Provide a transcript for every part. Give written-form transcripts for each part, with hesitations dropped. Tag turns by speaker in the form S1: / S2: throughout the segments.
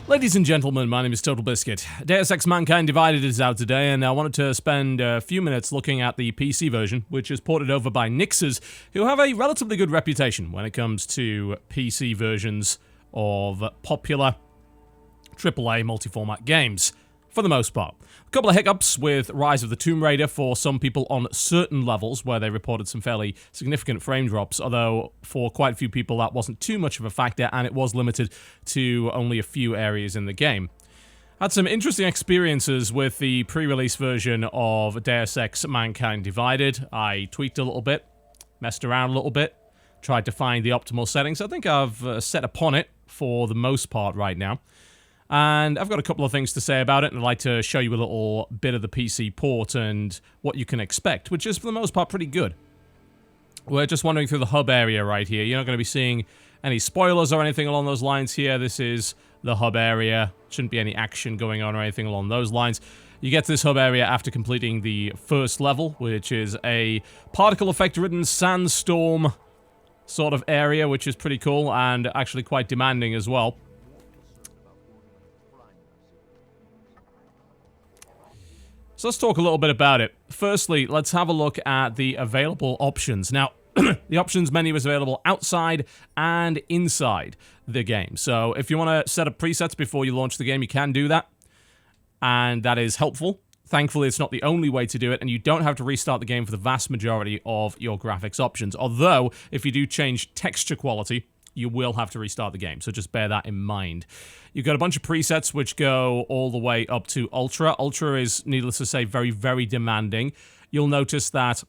S1: Ladies and gentlemen, my name is TotalBiscuit. Deus Ex Mankind Divided is out today, and I wanted to spend a few minutes looking at the PC version, which is ported over by Nixers, who have a relatively good reputation when it comes to PC versions of popular AAA multi-format games, for the most part. A couple of hiccups with Rise of the Tomb Raider for some people on certain levels, where they reported some fairly significant frame drops, although for quite a few people that wasn't too much of a factor, and it was limited to only a few areas in the game. Had some interesting experiences with the pre-release version of Deus Ex Mankind Divided. I tweaked a little bit, messed around a little bit, tried to find the optimal settings. I think I've set upon it for the most part right now. And I've got a couple of things to say about it, and I'd like to show you a little bit of the PC port and what you can expect, which is, for the most part, pretty good. We're just wandering through the hub area right here. You're not going to be seeing any spoilers or anything along those lines here. This is the hub area. Shouldn't be any action going on or anything along those lines. You get to this hub area after completing the first level, which is a particle effect-ridden sandstorm sort of area, which is pretty cool and actually quite demanding as well. So let's talk a little bit about it. Firstly, let's have a look at the available options. Now, the options menu is available outside and inside the game. So if you want to set up presets before you launch the game, you can do that. And that is helpful. Thankfully, it's not the only way to do it, and you don't have to restart the game for the vast majority of your graphics options. Although, if you do change texture quality, you will have to restart the game, so just bear that in mind. You've got a bunch of presets which go all the way up to Ultra. Ultra is, needless to say, very, very demanding. You'll notice that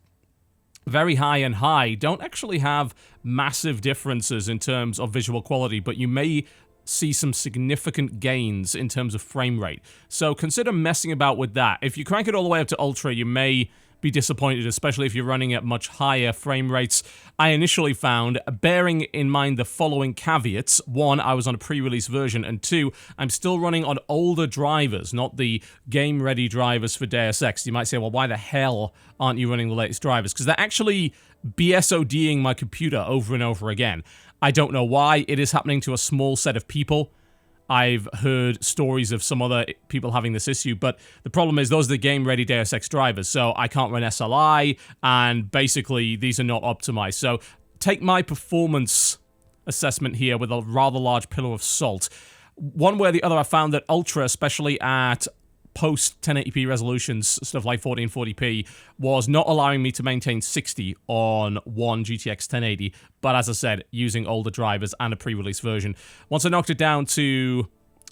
S1: very high and high don't actually have massive differences in terms of visual quality, but you may see some significant gains in terms of frame rate. So consider messing about with that. If you crank it all the way up to Ultra, you may be disappointed, especially if you're running at much higher frame rates. I initially found, bearing in mind the following caveats: one, I was on a pre-release version, and two, I'm still running on older drivers, not the game-ready drivers for Deus Ex. You might say, well, why the hell aren't you running the latest drivers? Because they're actually BSODing my computer over and over again. I don't know why. It is happening to a small set of people. I've heard stories of some other people having this issue, but the problem is those are the game-ready Deus Ex drivers, so I can't run SLI, and basically these are not optimized. So take my performance assessment here with a rather large pillar of salt. One way or the other, I found that Ultra, especially at post 1080p resolutions, stuff like 1440p, was not allowing me to maintain 60 on one GTX 1080, but as I said, using older drivers and a pre-release version. Once I knocked it down to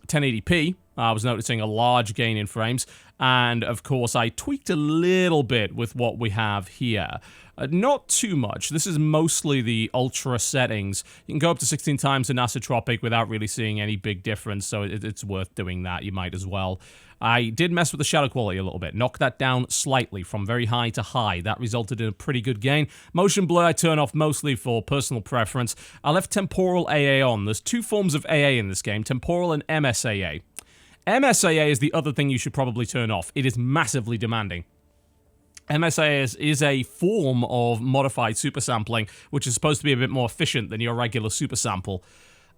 S1: 1080p, I was noticing a large gain in frames, and of course I tweaked a little bit with what we have here. Not too much. This is mostly the Ultra settings. You can go up to 16 times anisotropic without really seeing any big difference, so it's worth doing that. You might as well. I did mess with the shadow quality a little bit, knocked that down slightly from very high to high. That resulted in a pretty good gain. Motion blur I turn off mostly for personal preference. I left temporal AA on. There's two forms of AA in this game, temporal and MSAA. MSAA is the other thing you should probably turn off. It is massively demanding. MSAA is a form of modified super sampling, which is supposed to be a bit more efficient than your regular super sample.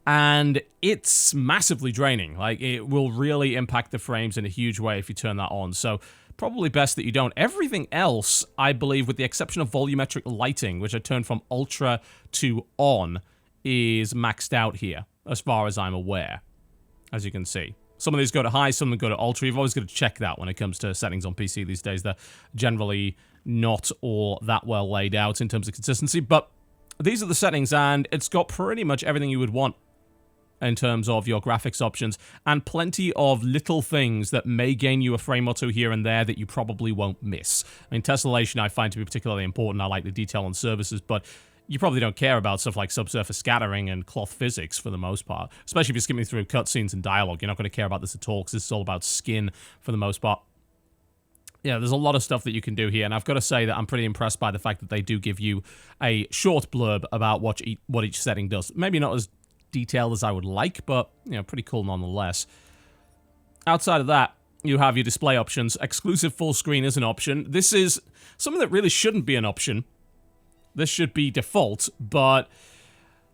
S1: And it's massively draining. Like, it will really impact the frames in a huge way if you turn that on. So probably best that you don't. Everything else, I believe, with the exception of volumetric lighting, which I turned from Ultra to on, is maxed out here, as far as I'm aware, as you can see. Some of these go to high, some of them go to ultra. You've always got to check that when it comes to settings on PC these days. They're generally not all that well laid out in terms of consistency, but these are the settings, and it's got pretty much everything you would want in terms of your graphics options, and plenty of little things that may gain you a frame or two here and there that you probably won't miss. I mean, tessellation I find to be particularly important. I like the detail on surfaces, but you probably don't care about stuff like subsurface scattering and cloth physics for the most part. Especially if you're skimming through cutscenes and dialogue, you're not going to care about this at all, because this is all about skin for the most part. Yeah, there's a lot of stuff that you can do here, and I've got to say that I'm pretty impressed by the fact that they do give you a short blurb about what each setting does. Maybe not as detailed as I would like, but, you know, pretty cool nonetheless. Outside of that, you have your display options. Exclusive full screen is an option. This is something that really shouldn't be an option. This should be default, but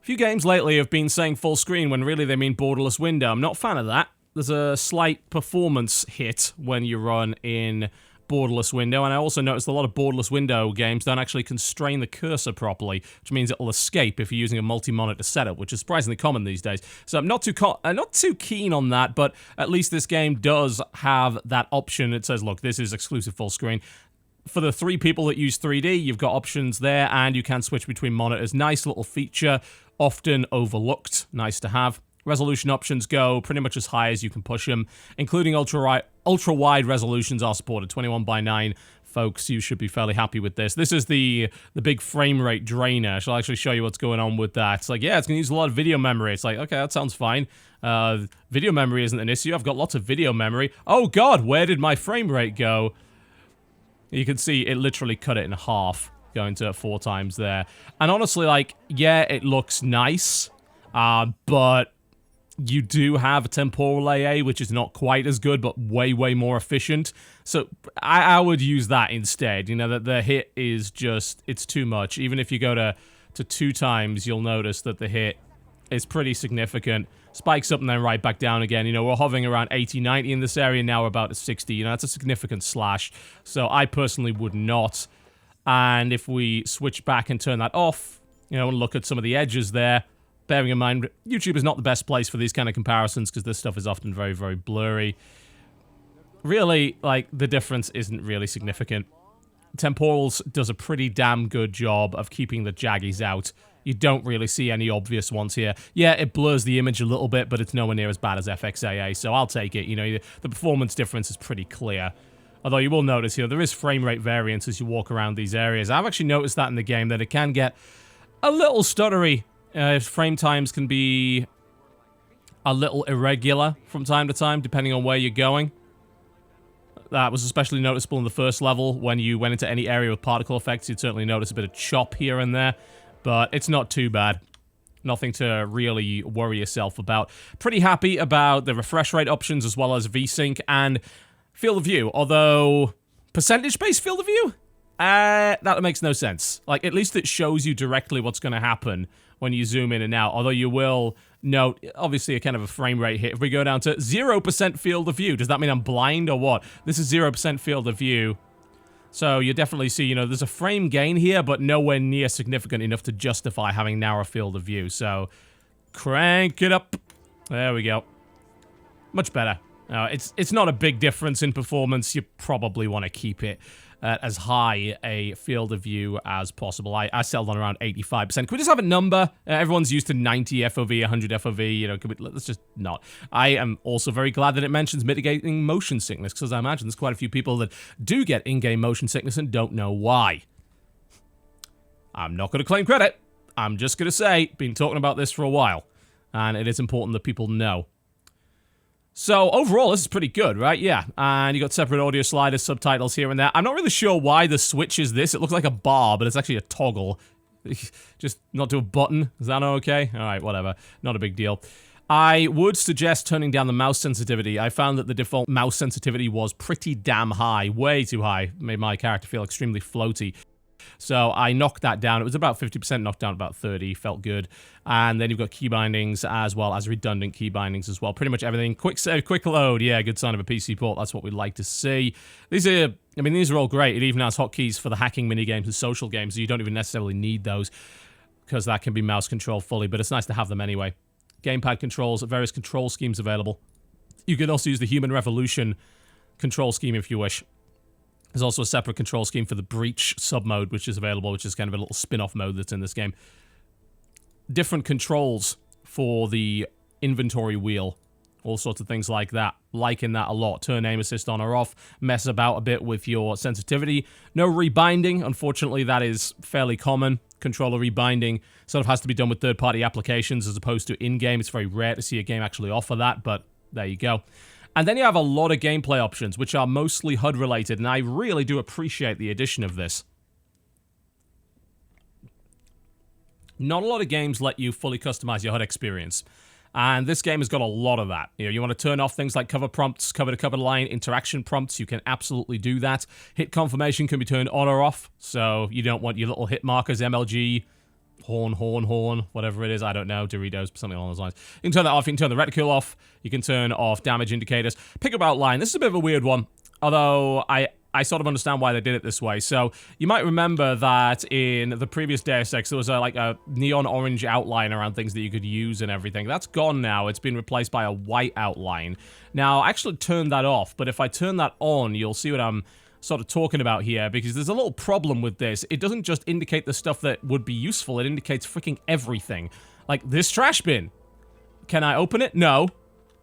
S1: a few games lately have been saying full screen when really they mean borderless window. I'm not a fan of that. there's a slight performance hit when you run in borderless window, and I also noticed a lot of borderless window games don't actually constrain the cursor properly, which means it will escape if you're using a multi-monitor setup, which is surprisingly common these days. So I'm not too keen on that, but at least this game does have that option. It says, look, this is exclusive full screen. For the 3 people that use 3D, you've got options there, and you can switch between monitors. Nice little feature, often overlooked. Nice to have. Resolution options go pretty much as high as you can push them, including ultra-wide resolutions are supported. 21:9, folks, you should be fairly happy with this. This is the big frame rate drainer. Shall I actually show you what's going on with that? It's like, yeah, it's going to use a lot of video memory. It's like, okay, that sounds fine. Video memory isn't an issue. I've got lots of video memory. Oh, God, where did my frame rate go? You can see it literally cut it in half, going to 4 times there. And honestly, like, yeah, it looks nice, but you do have a temporal AA, which is not quite as good, but way, way more efficient. So I would use that instead. You know, that the hit is just, it's too much. Even if you go to 2 times, you'll notice that the hit is pretty significant. Spikes up and then right back down again. You know, we're hovering around 80, 90 in this area. Now we're about to 60. You know, that's a significant slash. So I personally would not. And if we switch back and turn that off, you know, and look at some of the edges there, bearing in mind, YouTube is not the best place for these kind of comparisons because this stuff is often very, very blurry. Really, like, the difference isn't really significant. Temporals does a pretty damn good job of keeping the jaggies out. You don't really see any obvious ones here. Yeah, it blurs the image a little bit, but it's nowhere near as bad as FXAA, so I'll take it. You know, the performance difference is pretty clear. Although you will notice, you know, there is frame rate variance as you walk around these areas. I've actually noticed that in the game, that it can get a little stuttery. Frame times can be a little irregular from time to time, depending on where you're going. That was especially noticeable in the first level. When you went into any area with particle effects, you'd certainly notice a bit of chop here and there. But it's not too bad. Nothing to really worry yourself about. Pretty happy about the refresh rate options as well as VSync and field of view. Although, percentage-based field of view? That makes no sense. Like, at least it shows you directly what's going to happen when you zoom in and out. Although you will note, obviously, a kind of a frame rate hit. If we go down to 0% field of view, does that mean I'm blind or what? This is 0% field of view. So you definitely see, you know, there's a frame gain here, but nowhere near significant enough to justify having narrow field of view. So crank it up. There we go. Much better. It's not a big difference in performance. You probably want to keep it as high a field of view as possible. I settled on around 85%. Can we just have a number? Everyone's used to 90 FOV, 100 FOV, you know, let's just not. I am also very glad that it mentions mitigating motion sickness, because I imagine there's quite a few people that do get in-game motion sickness and don't know why. I'm not going to claim credit. I'm just going to say, been talking about this for a while, and it is important that people know. So, overall, this is pretty good, right? Yeah. And you got separate audio sliders, subtitles here and there. I'm not really sure why the switch is this. It looks like a bar, but it's actually a toggle. Just not to a button. Is that okay? Alright, whatever. Not a big deal. I would suggest turning down the mouse sensitivity. I found that the default mouse sensitivity was pretty damn high. Way too high. Made my character feel extremely floaty. So I knocked that down. It was about 50%, knocked down about 30. Felt good. And then you've got key bindings as well as redundant key bindings as well. Pretty much everything. Quick save, quick load. Yeah, good sign of a PC port. That's what we'd like to see. These are all great. It even has hotkeys for the hacking minigames and social games, so you don't even necessarily need those because that can be mouse controlled fully, but it's nice to have them anyway. Gamepad controls, various control schemes available. You can also use the Human Revolution control scheme if you wish. There's also a separate control scheme for the Breach sub-mode, which is available, which is kind of a little spin-off mode that's in this game. Different controls for the inventory wheel. All sorts of things like that. Liking that a lot. Turn aim assist on or off. Mess about a bit with your sensitivity. No rebinding. Unfortunately, that is fairly common. Controller rebinding sort of has to be done with third-party applications as opposed to in-game. It's very rare to see a game actually offer that, but there you go. And then you have a lot of gameplay options, which are mostly HUD-related, and I really do appreciate the addition of this. Not a lot of games let you fully customize your HUD experience, and this game has got a lot of that. You know, you want to turn off things like cover prompts, cover-to-cover line, interaction prompts, you can absolutely do that. Hit confirmation can be turned on or off, so you don't want your little hit markers, MLG, horn, whatever it is. I don't know. Doritos, something along those lines. You can turn that off. You can turn the reticule off. You can turn off damage indicators. Pickup outline. This is a bit of a weird one, although I sort of understand why they did it this way. So you might remember that in the previous Deus Ex, there was like a neon orange outline around things that you could use and everything. That's gone now. It's been replaced by a white outline. Now, I actually turned that off, but if I turn that on, you'll see what I'm sort of talking about here, because there's a little problem with this. It doesn't just indicate the stuff that would be useful, it indicates freaking everything. Like this trash bin. Can I open it? No.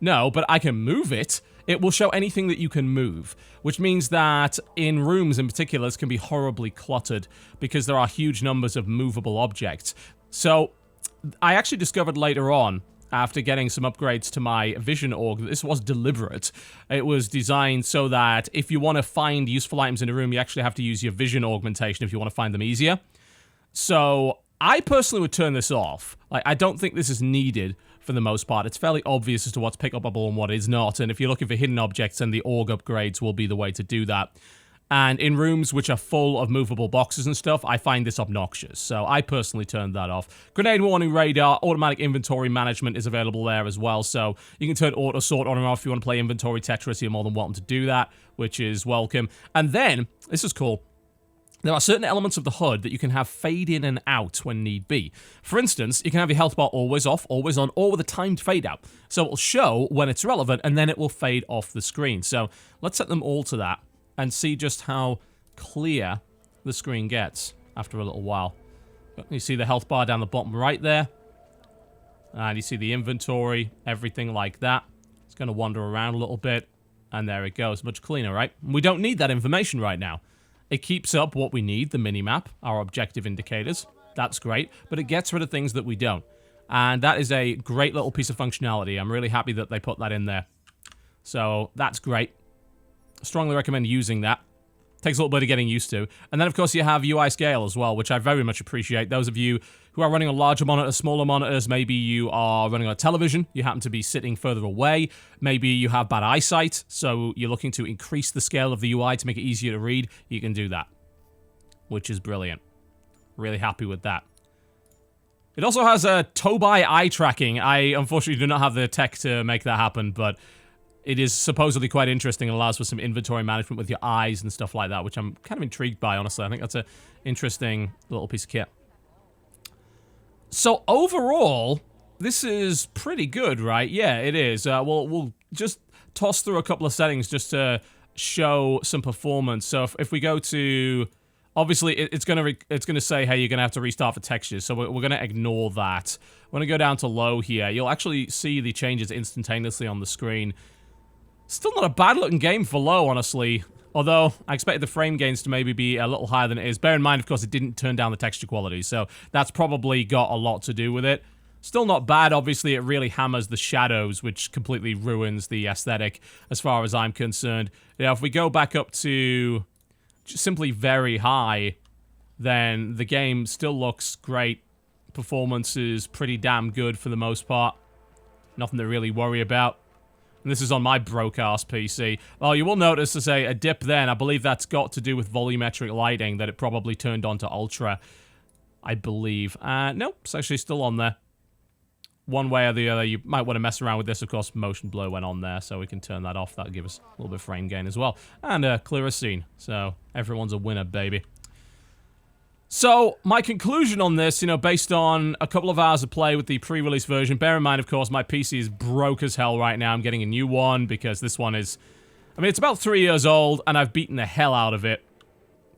S1: No, but I can move it. It will show anything that you can move, which means that in rooms in particular, this can be horribly cluttered because there are huge numbers of movable objects. So I actually discovered later on, after getting some upgrades to my vision org, this was deliberate. It was designed so that if you want to find useful items in a room, you actually have to use your vision augmentation if you want to find them easier. So I personally would turn this off. Like, I don't think this is needed for the most part. It's fairly obvious as to what's pick upable and what is not, and if you're looking for hidden objects, then the org upgrades will be the way to do that. And in rooms which are full of movable boxes and stuff, I find this obnoxious. So I personally turned that off. Grenade warning radar, automatic inventory management is available there as well. So you can turn auto sort on and off if you want to play inventory Tetris. You're more than welcome to do that, which is welcome. And then, this is cool. There are certain elements of the HUD that you can have fade in and out when need be. For instance, you can have your health bar always off, always on, or with a timed fade out. So it will show when it's relevant, and then it will fade off the screen. So let's set them all to that and see just how clear the screen gets after a little while. You see the health bar down the bottom right there. And you see the inventory, everything like that. It's going to wander around a little bit. And there it goes. Much cleaner, right? We don't need that information right now. It keeps up what we need, the minimap, our objective indicators. That's great. But it gets rid of things that we don't. And that is a great little piece of functionality. I'm really happy that they put that in there. So that's great. Strongly recommend using that. Takes a little bit of getting used to. And then, of course, you have UI scale as well, which I very much appreciate. Those of you who are running on larger monitors, smaller monitors, maybe you are running on a television, you happen to be sitting further away, maybe you have bad eyesight, so you're looking to increase the scale of the UI to make it easier to read, you can do that, which is brilliant. Really happy with that. It also has a Tobai eye tracking. I, unfortunately, do not have the tech to make that happen, but it is supposedly quite interesting and allows for some inventory management with your eyes and stuff like that, which I'm kind of intrigued by, honestly. I think that's an interesting little piece of kit. So overall, this is pretty good, right? Yeah, it is. We'll just toss through a couple of settings just to show some performance. So if we go to... Obviously, it's gonna say, hey, you're gonna have to restart for textures, so we're gonna ignore that. We're gonna go down to low here. You'll actually see the changes instantaneously on the screen. Still not a bad-looking game for low, honestly. Although, I expected the frame gains to maybe be a little higher than it is. Bear in mind, of course, it didn't turn down the texture quality, so that's probably got a lot to do with it. Still not bad. Obviously, it really hammers the shadows, which completely ruins the aesthetic, as far as I'm concerned. Yeah, if we go back up to simply very high, then the game still looks great. Performance is pretty damn good for the most part. Nothing to really worry about. And this is on my broke-ass PC. Well, you will notice there's a dip there, and I believe that's got to do with volumetric lighting, that it probably turned on to Ultra, I believe. Nope, it's actually still on there. One way or the other, you might want to mess around with this. Of course, motion blur went on there, so we can turn that off. That'll give us a little bit of frame gain as well. And a clearer scene, so everyone's a winner, baby. So, my conclusion on this, based on a couple of hours of play with the pre-release version, bear in mind, of course, my PC is broke as hell right now. I'm getting a new one because this one is... I mean, it's about 3 years old, and I've beaten the hell out of it.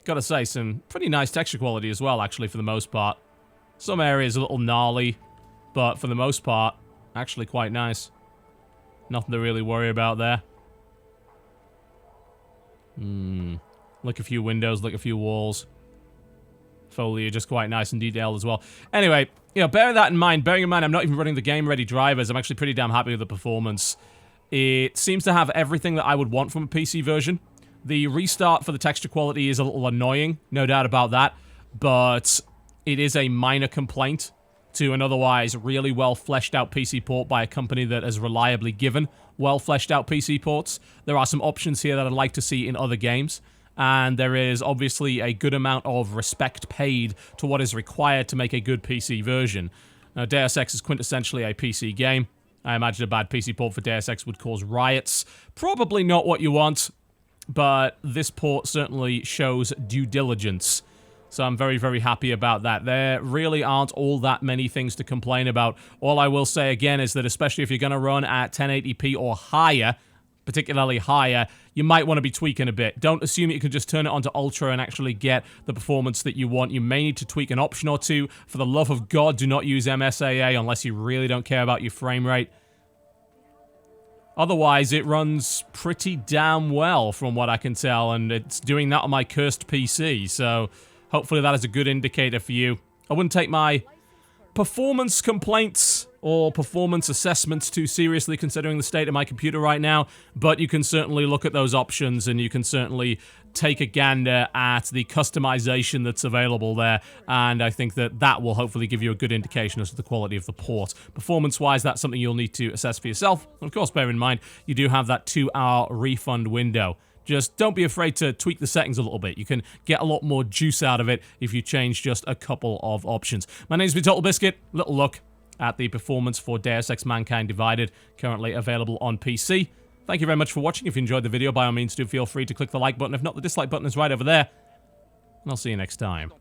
S1: Gotta say, some pretty nice texture quality as well, actually, for the most part. Some areas a little gnarly, but for the most part, actually quite nice. Nothing to really worry about there. Look a few windows, look a few walls. Foliage is quite nice and detailed as well. Anyway, bearing that in mind, I'm not even running the game-ready drivers. I'm actually pretty damn happy with the performance. It seems to have everything that I would want from a PC version. The restart for the texture quality is a little annoying, no doubt about that, but it is a minor complaint to an otherwise really well-fleshed-out PC port by a company that has reliably given well-fleshed-out PC ports. There are some options here that I'd like to see in other games, and there is obviously a good amount of respect paid to what is required to make a good PC version. Now, Deus Ex is quintessentially a PC game. I imagine a bad PC port for Deus Ex would cause riots. Probably not what you want, but this port certainly shows due diligence. So I'm very, very happy about that. There really aren't all that many things to complain about. All I will say again is that especially if you're going to run at 1080p or higher, particularly higher, you might want to be tweaking a bit. Don't assume you can just turn it onto Ultra and actually get the performance that you want. You may need to tweak an option or two. For the love of God, do not use MSAA unless you really don't care about your frame rate. Otherwise, it runs pretty damn well from what I can tell, and it's doing that on my cursed PC, so hopefully that is a good indicator for you. I wouldn't take my performance complaints or performance assessments too seriously considering the state of my computer right now, but you can certainly look at those options and you can certainly take a gander at the customization that's available there, and I think that that will hopefully give you a good indication as to the quality of the port. Performance-wise, that's something you'll need to assess for yourself. And of course, bear in mind, you do have that 2-hour refund window. Just don't be afraid to tweak the settings a little bit. You can get a lot more juice out of it if you change just a couple of options. My name's been TotalBiscuit. Little look at the performance for Deus Ex Mankind Divided, currently available on PC. Thank you very much for watching. If you enjoyed the video, by all means, do feel free to click the like button. If not, the dislike button is right over there. And I'll see you next time.